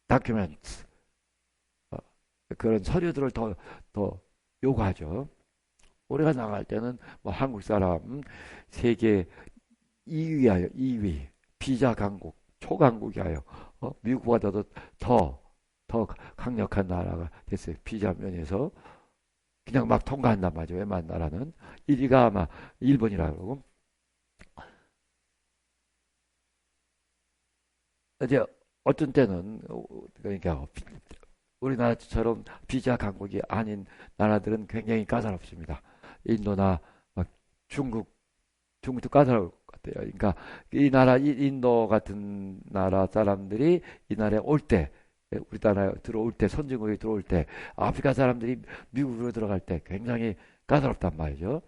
다큐멘트 그런 서류들을 더 요구하죠. 우리가 나갈 때는 뭐 한국 사람 세계 2위하여 2위 비자 강국 초강국이하여 미국보다도 더 강력한 나라가 됐어요. 비자 면에서 그냥 막 통과한단 말이죠. 웬만한 나라는 1위가 아마 일본이라고 그러고 이제 어떤 때는 그러니까 우리나라처럼 비자 강국이 아닌 나라들은 굉장히 까다롭습니다. 인도나 막 중국도 까다로울 것 같아요. 그러니까 인도 같은 나라 사람들이 이 나라에 올 때, 우리나라에 들어올 때, 선진국에 들어올 때, 아프리카 사람들이 미국으로 들어갈 때 굉장히 까다롭단 말이죠.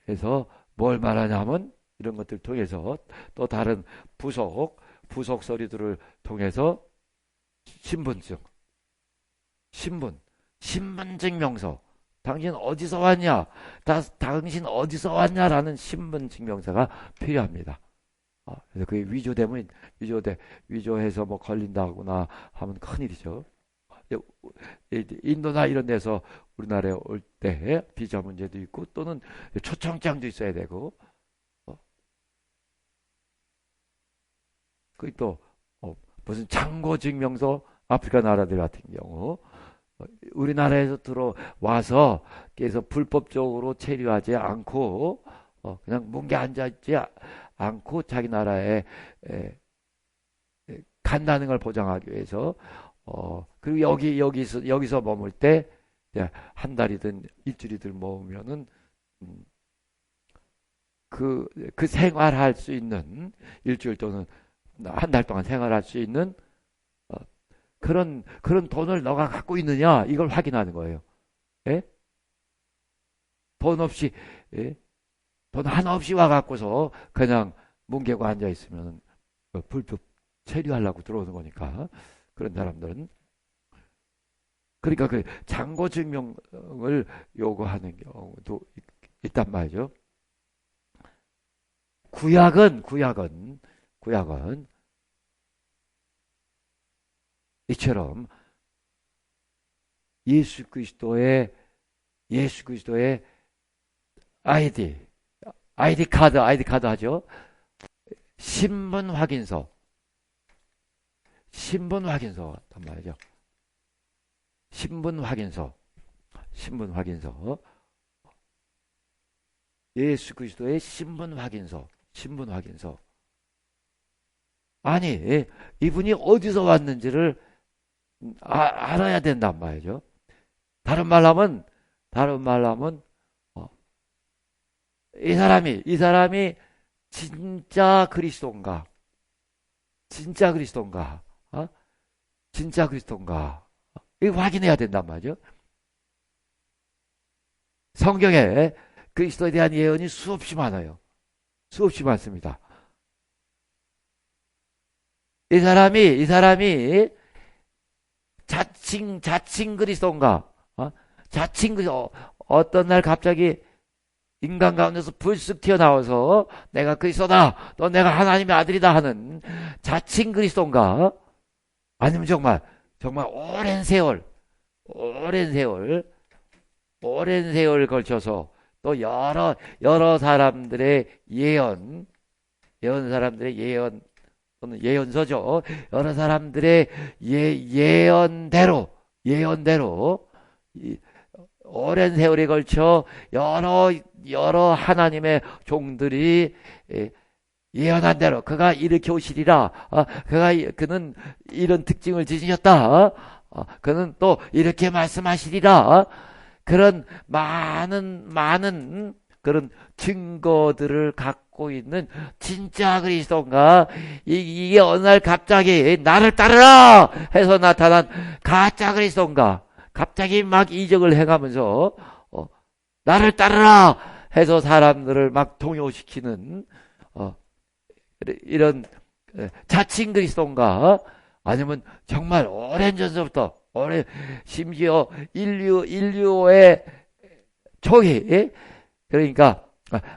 그래서 뭘 말하냐면 이런 것들 통해서 또 다른 부속 서류들을 통해서 신분증, 신분, 신분증명서. 당신 어디서 왔냐? 당신 어디서 왔냐라는 신분증명서가 필요합니다. 그래서 그게 위조해서 뭐 걸린다거나 하면 큰일이죠. 인도나 이런 데서 우리나라에 올 때 비자 문제도 있고 또는 초청장도 있어야 되고 그또 무슨 창고 증명서 아프리카 나라들 같은 경우 우리나라에서 들어와서 그래서 불법적으로 체류하지 않고 그냥 뭉개 앉아있지 않고 자기 나라에 에, 간다는 걸 보장하기 위해서 그리고 여기서 머물 때 한 달이든 일주일이든 머무면은 음, 그 생활할 수 있는 일주일 또는 한 달 동안 생활할 수 있는 어, 그런 돈을 너가 갖고 있느냐 이걸 확인하는 거예요. 예? 돈 없이 예? 돈 하나 없이 와갖고서 그냥 뭉개고 앉아 있으면 불법 체류하려고 들어오는 거니까 그런 사람들은 그러니까 그 장고 증명을 요구하는 경우도 있단 말이죠. 구약은 이처럼 예수 그리스도의 아이디 카드 하죠. 신분 확인서단 말이죠. 신분 확인서. 예수 그리스도의 신분 확인서. 아니, 이분이 어디서 왔는지를 알아야 된단 말이죠. 다른 말로 하면, 이 사람이 진짜 그리스도인가? 진짜 그리스도인가? 진짜 그리스도인가? 이거 확인해야 된단 말이죠. 성경에 그리스도에 대한 예언이 수없이 많아요. 수없이 많습니다. 이 사람이 자칭 그리스도인가? 자칭 그리스도, 어떤 날 갑자기 인간 가운데서 불쑥 튀어나와서 내가 그리스도다, 또 내가 하나님의 아들이다 하는 자칭 그리스도인가? 아니면 정말 오랜 세월 걸쳐서 또 여러 사람들의 사람들의 예언 또는 예언서죠. 여러 사람들의 예언대로 오랜 세월에 걸쳐 여러 하나님의 종들이 예언한 대로 그가 이렇게 오시리라. 그는 이런 특징을 지니셨다. 그는 또 이렇게 말씀하시리라. 그런 많은 그런 증거들을 갖고 있는 진짜 그리스도인가? 이게 어느 날 갑자기 나를 따르라 해서 나타난 가짜 그리스도인가? 갑자기 막 이적을 행하면서 나를 따르라 해서 사람들을 막 동요시키는 이런 자칭 그리스도인가? 아니면 정말 오랜 전서부터 심지어 인류의 초기, 그러니까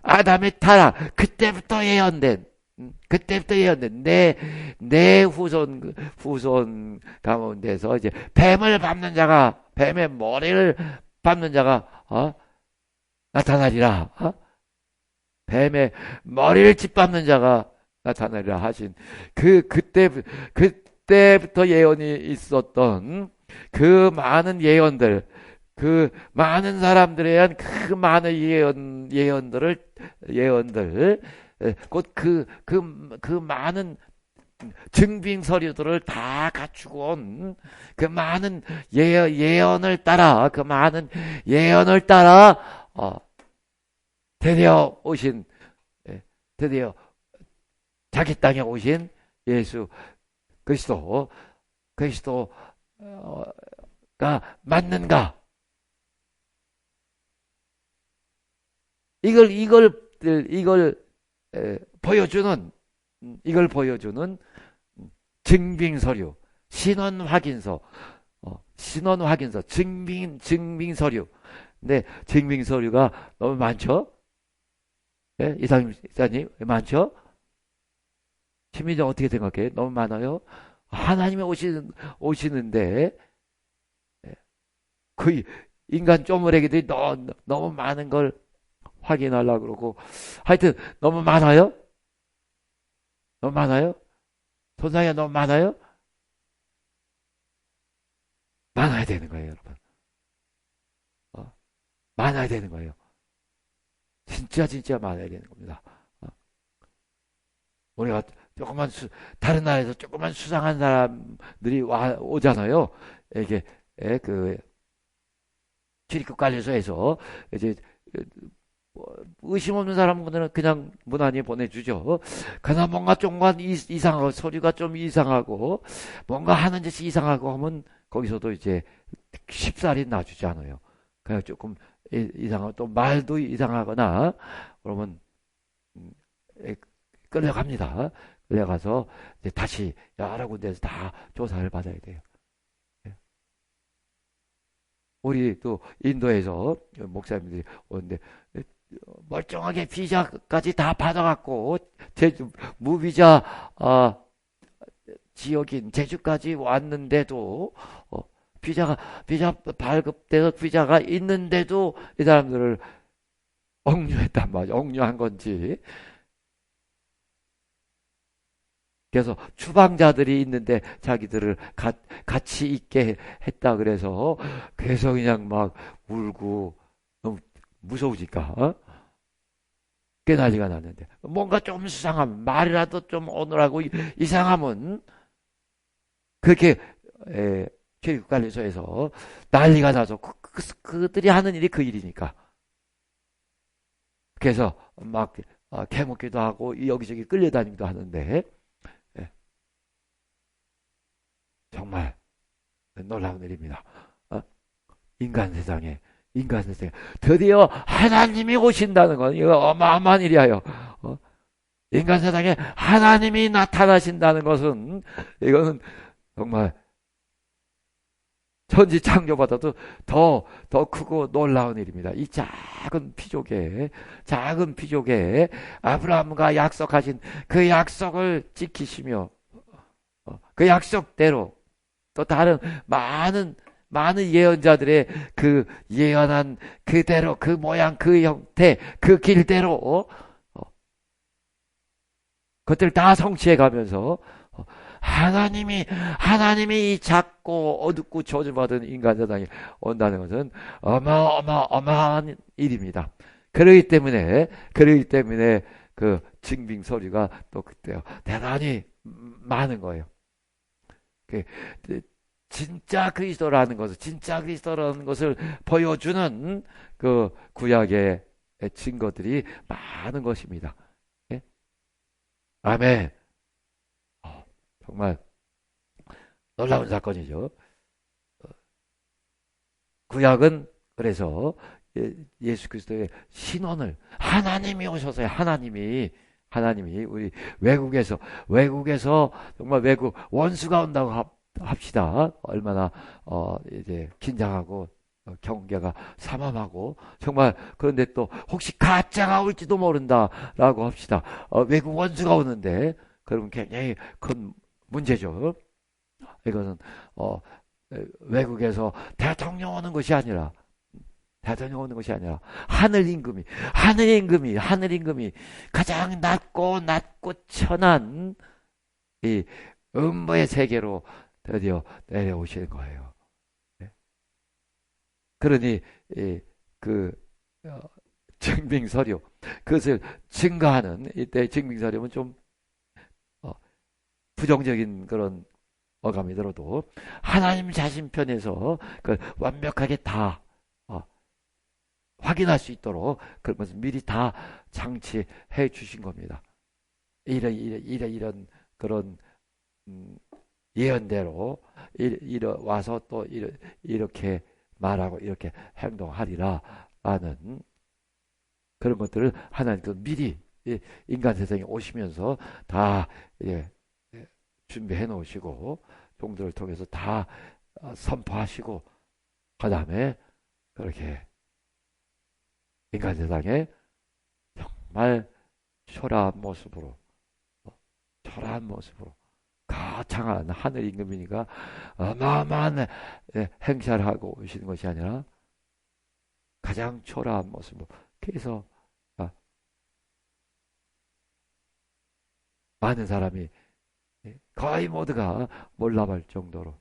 아담의 타락 그때부터 예언된 내 후손 가운데서 이제 뱀의 머리를 밟는 자가 나타나리라. 뱀의 머리를 짓밟는 자가 나타나리라 하신 그때부터 예언이 있었던 그 많은 예언들, 그 많은 사람들에 대한 그 많은 예언들, 곧 그 많은 증빙 서류들을 다 갖추고 온 그 많은 예언을 따라 드디어 자기 땅에 오신 예수 그리스도가 맞는가? 이걸 보여주는 증빙 서류, 신원 확인서, 증빙 서류. 근데 증빙 서류가 너무 많죠? 예? 이사님 많죠? 심리적 어떻게 생각해? 너무 많아요? 하나님이 오시는데 그 인간 쪼무레기들이 너무 많은 걸 확인하려고 그러고 하여튼 너무 많아요? 너무 많아요? 손상이 너무 많아요? 많아야 되는 거예요, 여러분. 많아야 되는 거예요. 진짜 많아야 되는 겁니다. 우리가 다른 나라에서 조그만 수상한 사람들이 오잖아요. 이게, 그, 출입국 관리소에서 이제 의심 없는 사람들은 그냥 무난히 보내주죠. 그러나 뭔가 조금만 이상하고 소리가 좀 이상하고 뭔가 하는 짓이 이상하고 하면 거기서도 이제 쉽사리 놔주지 않아요. 그냥 조금 이상하고 또 말도 이상하거나 그러면 음, 끌려갑니다. 끌려가서 이제 다시 여러 군데에서 다 조사를 받아야 돼요. 우리 또 인도에서 목사님들이 오는데 멀쩡하게 비자까지 다 받아갖고 무비자 지역인 제주까지 왔는데도 비자 발급돼서 비자가 있는데도 이 사람들을 억류했단 말이야. 억류한 건지. 그래서 추방자들이 있는데 자기들을 같이 있게 했다 그래서 계속 그냥 막 울고 너무 무서우니까 꽤 난리가 났는데 뭔가 좀 수상하면 말이라도 좀 오늘하고 이상하면 그렇게 교육관리소에서 난리가 나서 그들이 하는 일이 그 일이니까 그래서 막 캐묻기도 하고 여기저기 끌려다니기도 하는데 정말 놀라운 일입니다. 인간 세상에 드디어 하나님이 오신다는 건 이거 어마어마한 일이에요. 인간 세상에 하나님이 나타나신다는 것은 이거는 정말 천지 창조보다도 더 크고 놀라운 일입니다. 이 작은 피족에 아브라함과 약속하신 그 약속을 지키시며 그 약속대로 또 다른 많은 예언자들의 그 예언한 그대로 그 모양 그 형태 그 길대로 그것들 다 성취해 가면서 하나님이 이 작고 어둡고 저주받은 인간 세상에 온다는 것은 어마어마한 일입니다. 그러기 때문에 그 증빙 소리가 또 그때요 대단히 많은 거예요. 그 진짜 그리스도라는 것을 보여주는 그 구약의 증거들이 많은 것입니다. 예? 아멘. 정말 놀라운 사건이죠. 구약은 그래서 예수 그리스도의 신원을 하나님이 오셔서요. 하나님이 우리 외국에서 정말 외국 원수가 온다고 합시다. 얼마나 이제 긴장하고 경계가 삼엄하고 정말 그런데 또 혹시 가짜가 올지도 모른다라고 합시다. 외국 원수가 오는데 그러면 굉장히 큰 문제죠. 이것은 외국에서 대통령 오는 것이 아니라 하늘 임금이 가장 낮고 천한 이 음부의 세계로 드디어 내려오시는 거예요. 그러니 그 증빙서류 그것을 증거하는 이때 증빙서류는 좀 부정적인 그런 어감이 들어도 하나님 자신 편에서 그 완벽하게 다 확인할 수 있도록 그런 것을 미리 다 장치해 주신 겁니다. 이런 그런 예언대로 와서 또 이렇게 말하고 이렇게 행동하리라 라는 그런 것들을 하나님도 미리 인간 세상에 오시면서 다 준비해 놓으시고 종들을 통해서 다 선포하시고 그 다음에 그렇게 인간 세상에 정말 초라한 모습으로 거창한 하늘 임금이니까 어마어마한 행사를 하고 오시는 것이 아니라 가장 초라한 모습으로 그래서 많은 사람이 거의 모두가 몰라볼 정도로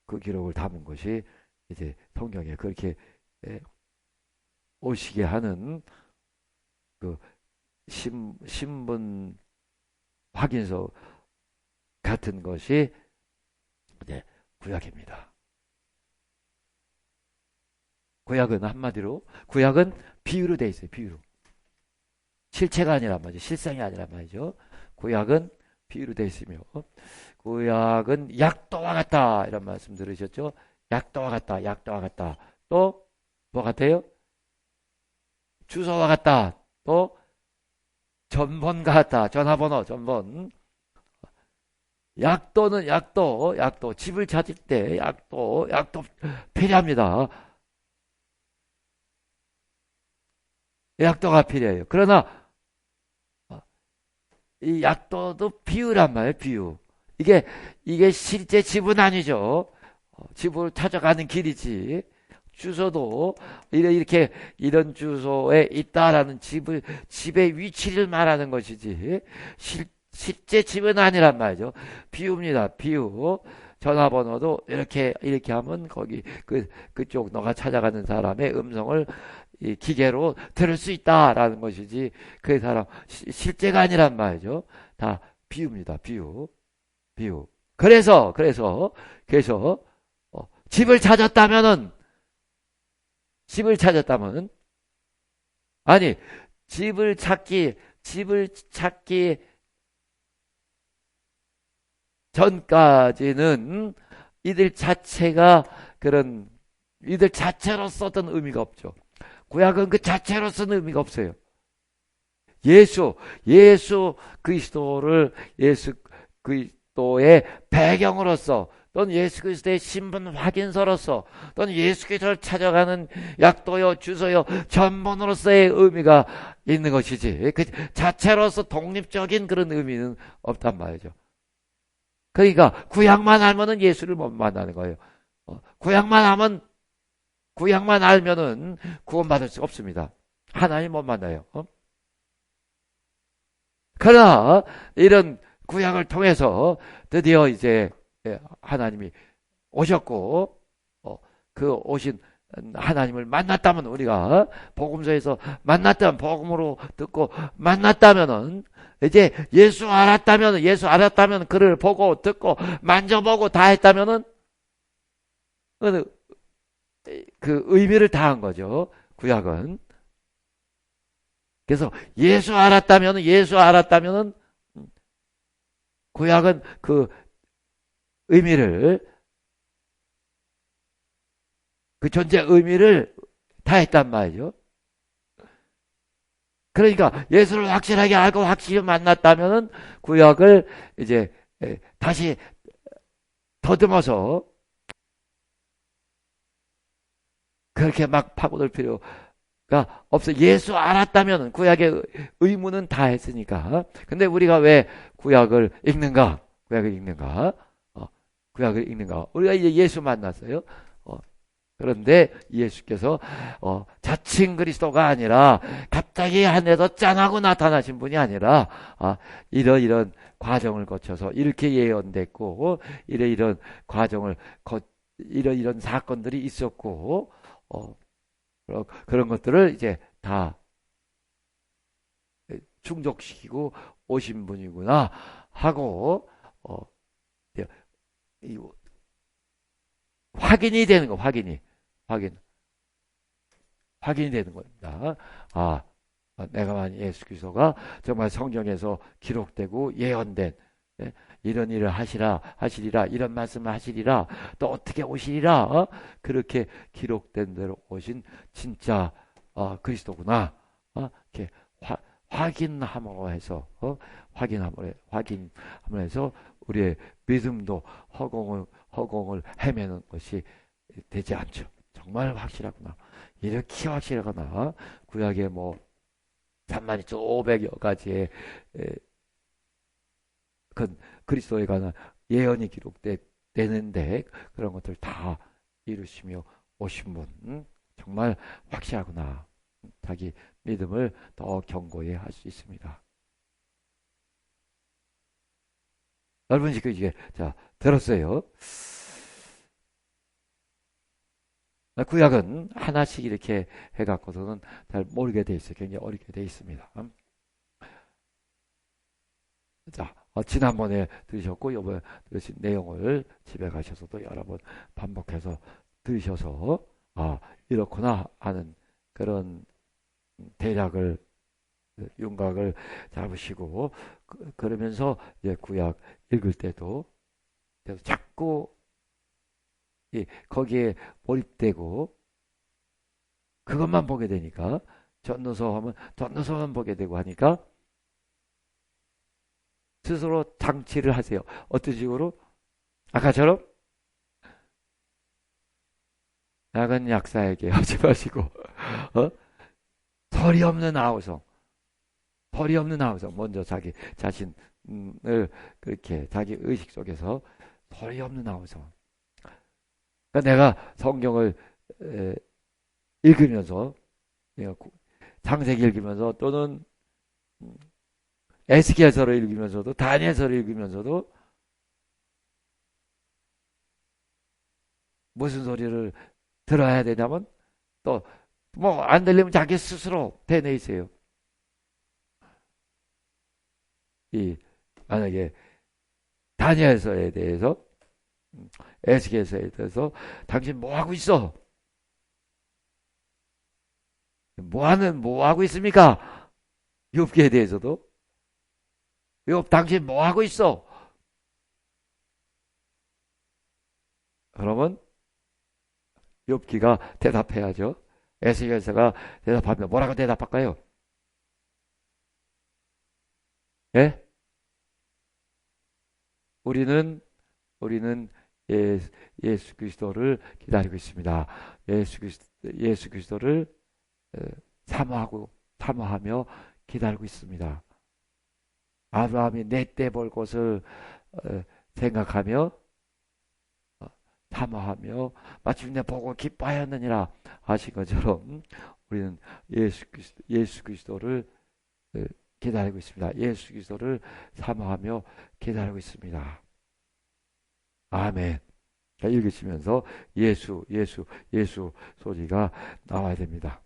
그 기록을 담은 것이 이제 성경에 그렇게 오시게 하는 그 신분 확인서 같은 것이 이제 구약입니다. 구약은 한마디로 구약은 비유로 돼 있어요. 비유로. 실체가 아니란 말이죠. 실상이 아니란 말이죠. 구약은 비유로 돼 있으며 구약은 약도와 같다 이런 말씀 들으셨죠? 약도와 같다. 약도와 같다. 또 뭐 같아요? 주소와 같다. 또 전본과 같다. 전화번호 전본. 약도는 약도 집을 찾을 때 약도 필요합니다. 약도가 필요해요. 그러나 이 약도도 비유란 말이에요. 비유. 이게 실제 집은 아니죠. 집을 찾아가는 길이지. 주소도 이렇게 이런 주소에 있다라는 집의 위치를 말하는 것이지 실제 집은 아니란 말이죠. 비유입니다. 비유. 전화번호도 이렇게 하면 거기 그쪽 너가 찾아가는 사람의 음성을 이 기계로 들을 수 있다라는 것이지 그 사람 실제가 아니란 말이죠. 다 비유입니다. 비유. 비유. 그래서 집을 찾았다면은 아니 집을 찾기 전까지는 이들 자체로서던 의미가 없죠. 구약은 그 자체로서는 의미가 없어요. 예수 그리스도의 배경으로서 또는 예수 그리스도의 신분 확인서로서 또는 예수 그리스도를 찾아가는 약도요 주소요 전본으로서의 의미가 있는 것이지 그 자체로서 독립적인 그런 의미는 없단 말이죠. 그러니까 구약만 알면은 예수를 못 만나는 거예요. 구약만 알면은 구원받을 수가 없습니다. 하나님 못 만나요. 그러나 이런 구약을 통해서 드디어 이제 하나님이 오셨고 그 오신 하나님을 만났다면 우리가 복음서에서 만났다면 복음으로 듣고 만났다면은 이제 예수 알았다면 그를 보고 듣고 만져보고 다 했다면은 그 의미를 다한 거죠. 구약은. 그래서 예수 알았다면은 구약은 그 의미를 그 존재 의미를 다했단 말이죠. 그러니까 예수를 확실하게 알고 확실히 만났다면은 구약을 이제 다시 더듬어서 그렇게 막 파고들 필요가 없어. 예수 알았다면 구약의 의무는 다 했으니까. 근데 우리가 왜 구약을 읽는가? 구약을 읽는가? 우리가 이제 예수 만났어요. 그런데 예수께서 자칭 그리스도가 아니라 갑자기 하늘에서 짠하고 나타나신 분이 아니라 이런 과정을 거쳐서 이렇게 예언됐고 이런 과정을 이런 사건들이 있었고 그런 것들을 이제 다 충족시키고 오신 분이구나 하고 확인이 되는 거 확인이 되는 겁니다. 내가 만약 예수 그리스도가 정말 성경에서 기록되고 예언된 이런 일을 하시리라 이런 말씀을 하시리라 또 어떻게 오시리라 그렇게 기록된 대로 오신 진짜 그리스도구나 이렇게 확인함으로 해서 확인함으로 해서 우리의 믿음도 허공을 헤매는 것이 되지 않죠. 정말 확실하구나. 이렇게 확실하구나. 구약에 뭐 32,500여 가지의 그리스도에 관한 예언이 기록되는데 그런 것들 다 이루시며 오신 분 정말 확실하구나. 자기 믿음을 더 견고히 할 수 있습니다. 여러분 지금 이제 자 들었어요. 구약은 하나씩 이렇게 해갖고서는 잘 모르게 돼 있어요. 굉장히 어렵게 돼 있습니다. 자, 지난번에 들으셨고, 이번에 들으신 내용을 집에 가셔서도 여러 번 반복해서 들으셔서, 이렇구나 하는 그런 대략을, 윤곽을 잡으시고, 그러면서 이제 구약 읽을 때도 자꾸 거기에 몰입되고, 그것만 보게 되니까, 전도서 하면 전도서만 보게 되고 하니까, 스스로 장치를 하세요. 어떤 식으로? 아까처럼 작은 약사에게 하지 마시고 털이 없는 아우성, 털이 없는 아우성 먼저 자기 자신을 그렇게 자기 의식 속에서 털이 없는 아우성. 그러니까 내가 성경을 읽으면서 창세기 읽으면서 또는 에스겔서를 읽으면서도 다니엘서를 읽으면서도 무슨 소리를 들어야 되냐면 또 뭐 안 들리면 자기 스스로 되뇌이세요. 이 만약에 다니엘서에 대해서 에스겔서에 대해서 당신 뭐 하고 있어? 뭐 하고 있습니까? 욥기에 대해서도 욥 당신 뭐 하고 있어? 그러면 욥기가 대답해야죠. 에스겔서가 대답하면 뭐라고 대답할까요? 예? 우리는 예수 그리스도를 기다리고 있습니다. 예수 그리스도를 사모하며 기다리고 있습니다. 아브라함이 내 때 볼 것을 생각하며 사모하며 마침내 보고 기뻐하였느니라 하신 것처럼 우리는 예수 그리스도를 기다리고 있습니다. 예수 그리스도를 사모하며 기다리고 있습니다. 아멘. 읽으시면서 예수 소리가 나와야 됩니다.